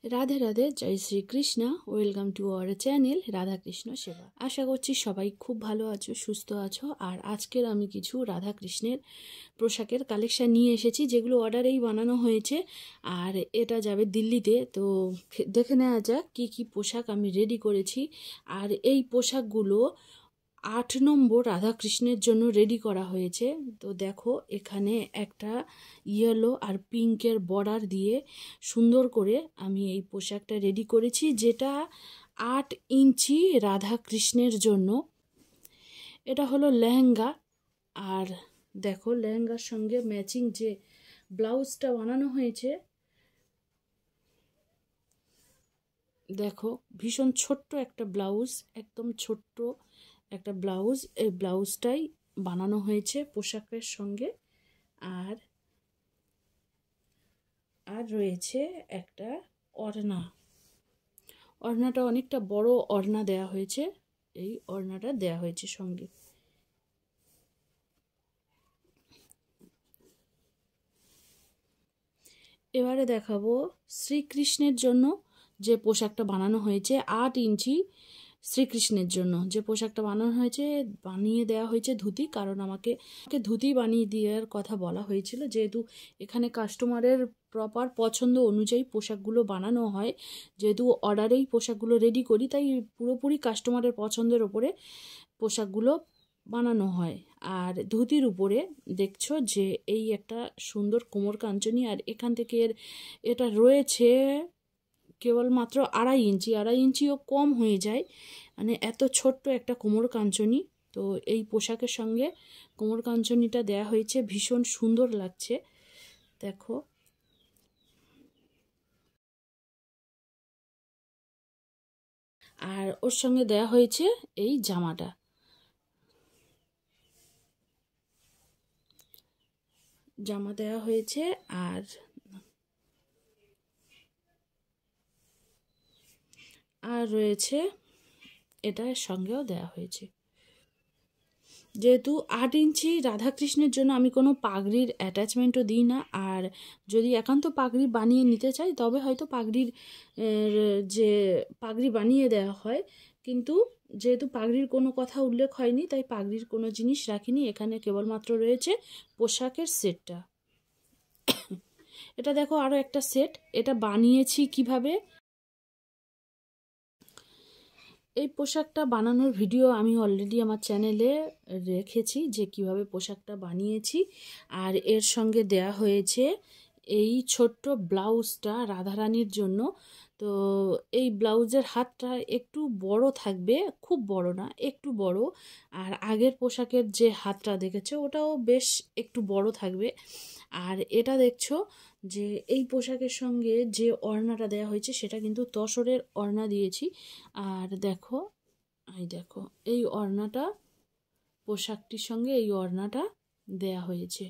রাধে রাধে, জয় Shrikrishna. Welcome to our channel Radhakrishna Seva. আশা করছি সবাই খুব ভালো আছো, সুস্থ আছো। আর আজকের আমি কিছু রাধাকৃষ্ণের পোশাকের কালেকশান নিয়ে এসেছি, যেগুলো অর্ডারেই বানানো হয়েছে। আর এটা যাবে দিল্লিতে, তো দেখে নেওয়া যাক কী কী পোশাক আমি রেডি করেছি। আর এই পোশাকগুলো 8 নম্বর রাধাকৃষ্ণের জন্য রেডি করা হয়েছে। তো দেখো, এখানে একটা ইয়েলো আর পিঙ্কের বর্ডার দিয়ে সুন্দর করে আমি এই পোশাকটা রেডি করেছি, যেটা 8 ইঞ্চি রাধাকৃষ্ণের জন্য। এটা হলো লেহেঙ্গা। আর দেখো, লেহেঙ্গার সঙ্গে ম্যাচিং যে ব্লাউজটা বানানো হয়েছে, দেখো ভীষণ ছোট্ট একটা ব্লাউজ, একদম ছোট্ট একটা ব্লাউজ। এই ব্লাউজটাই বানানো হয়েছে পোশাকের সঙ্গে। আর আর রয়েছে একটা ওড়না। ওড়নাটা অনেকটা বড় ওড়না দেয়া হয়েছে, এই ওড়নাটা দেয়া হয়েছে সঙ্গে। এবারে দেখাবো শ্রীকৃষ্ণের জন্য যে পোশাকটা বানানো হয়েছে। 8 ইঞ্চি শ্রীকৃষ্ণের জন্য যে পোশাকটা বানানো হয়েছে, বানিয়ে দেওয়া হয়েছে ধুতি। কারণ আমাকে ধুতি বানিয়ে দেওয়ার কথা বলা হয়েছিল, যেহেতু এখানে কাস্টমারের প্রপার পছন্দ অনুযায়ী পোশাকগুলো বানানো হয়। যেহেতু অর্ডারেই পোশাকগুলো রেডি করি, তাই পুরোপুরি কাস্টমারের পছন্দের ওপরে পোশাকগুলো বানানো হয়। আর ধুতির উপরে দেখছো যে এই একটা সুন্দর কোমর কাঞ্চনি। আর এখান থেকে এটা রয়েছে কেবলমাত্র 2.5 ইঞ্চি, 2.5 ইঞ্চিও কম হয়ে যায়, মানে এত ছোট্ট একটা কোমর কাঞ্চনি। তো এই পোশাকের সঙ্গে কোমর কাঞ্চনিটা দেয়া হয়েছে, ভীষণ সুন্দর লাগছে। দেখো, আর ওর সঙ্গে দেয়া হয়েছে এই জামাটা। জামা দেওয়া হয়েছে। আর রয়েছে, এটার সঙ্গেও দেয়া হয়েছে। যেহেতু 8 ইঞ্চি রাধাকৃষ্ণের জন্য আমি কোনো পাগড়ির অ্যাটাচমেন্টও দিই না। আর যদি একান্ত পাগড়ি বানিয়ে নিতে চাই, তবে হয়তো যে পাগড়ি বানিয়ে দেওয়া হয়। কিন্তু যেহেতু পাগড়ির কোনো কথা উল্লেখ হয়নি, তাই পাগড়ির কোনো জিনিস রাখিনি। এখানে কেবলমাত্র রয়েছে পোশাকের সেটটা। এটা দেখো, আরও একটা সেট। এটা বানিয়েছি কিভাবে, এই পোশাকটা বানানোর ভিডিও আমি অলরেডি আমার চ্যানেলে রেখেছি, যে কিভাবে পোশাকটা বানিয়েছি। আর এর সঙ্গে দেয়া হয়েছে এই ছোট্ট ব্লাউজটা রাধারানীর জন্য। তো এই ব্লাউজের হাতটা একটু বড় থাকবে, খুব বড় না, একটু বড়। আর আগের পোশাকের যে হাতটা দেখেছো, ওটাও বেশ একটু বড় থাকবে। আর এটা দেখছো যে এই পোশাকের সঙ্গে যে ওড়নাটা দেওয়া হয়েছে, সেটা কিন্তু তসরের ওড়না দিয়েছি। আর দেখো, এই ওড়নাটা, পোশাকটির সঙ্গে এই ওড়নাটা দেয়া হয়েছে।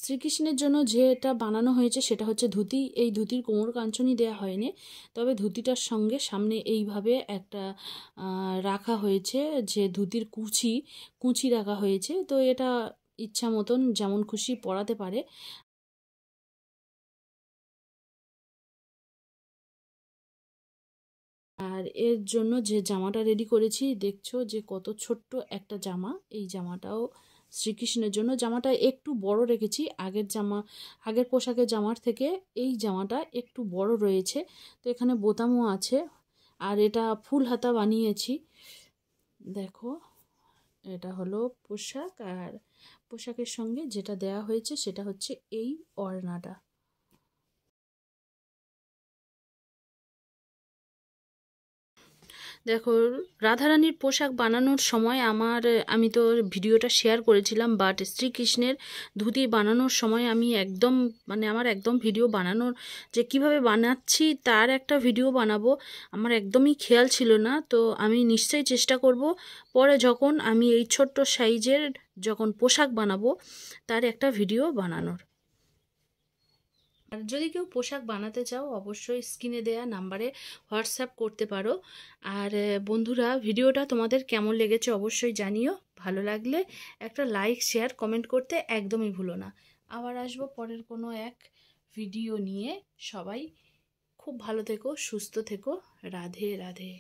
শ্রীকৃষ্ণের জন্য যেটা বানানো হয়েছে সেটা হচ্ছে ধুতি। এই ধুতির কোমর কাঞ্চনি দেওয়া হয়নি, তবে ধুতিটার সঙ্গে সামনে এইভাবে একটা রাখা হয়েছে, যে ধুতির কুচি রাখা হয়েছে। তো এটা ইচ্ছা মতন যেমন খুশি পরাতে পারে। আর এর জন্য যে জামাটা রেডি করেছি, দেখছো যে কত ছোট্ট একটা জামা। এই জামাটাও শ্রীকৃষ্ণের জন্য। জামাটা একটু বড় রেখেছি, আগের পোশাকের জামার থেকে এই জামাটা একটু বড় রয়েছে। তো এখানে বোতামও আছে। আর এটা ফুল হাতা বানিয়েছি। দেখো, এটা হলো পোশাক। আর পোশাকের সঙ্গে যেটা দেয়া হয়েছে সেটা হচ্ছে এই ওড়নাটা। দেখো, রাধারানীর পোশাক বানানোর সময় আমি তো ভিডিওটা শেয়ার করেছিলাম, বাট শ্রীকৃষ্ণের ধুতি বানানোর সময় আমি আমার একদম ভিডিও বানানোর, যে কিভাবে বানাচ্ছি তার একটা ভিডিও বানাবো, আমার একদমই খেয়াল ছিল না। তো আমি নিশ্চয়ই চেষ্টা করব পরে, যখন আমি এই ছোট্ট সাইজের যখন পোশাক বানাবো, তার একটা ভিডিও বানানোর। আর যদি কেউ পোশাক বানাতে চাও অবশ্যই স্ক্রিনে দেয়া নাম্বারে হোয়াটসঅ্যাপ করতে পারো। আর বন্ধুরা, ভিডিওটা তোমাদের কেমন লেগেছে অবশ্যই জানিও। ভালো লাগলে একটা লাইক, শেয়ার, কমেন্ট করতে একদমই ভুলো না। আবার আসবো পরের কোনো এক ভিডিও নিয়ে। সবাই খুব ভালো থেকো, সুস্থ থেকো। রাধে রাধে।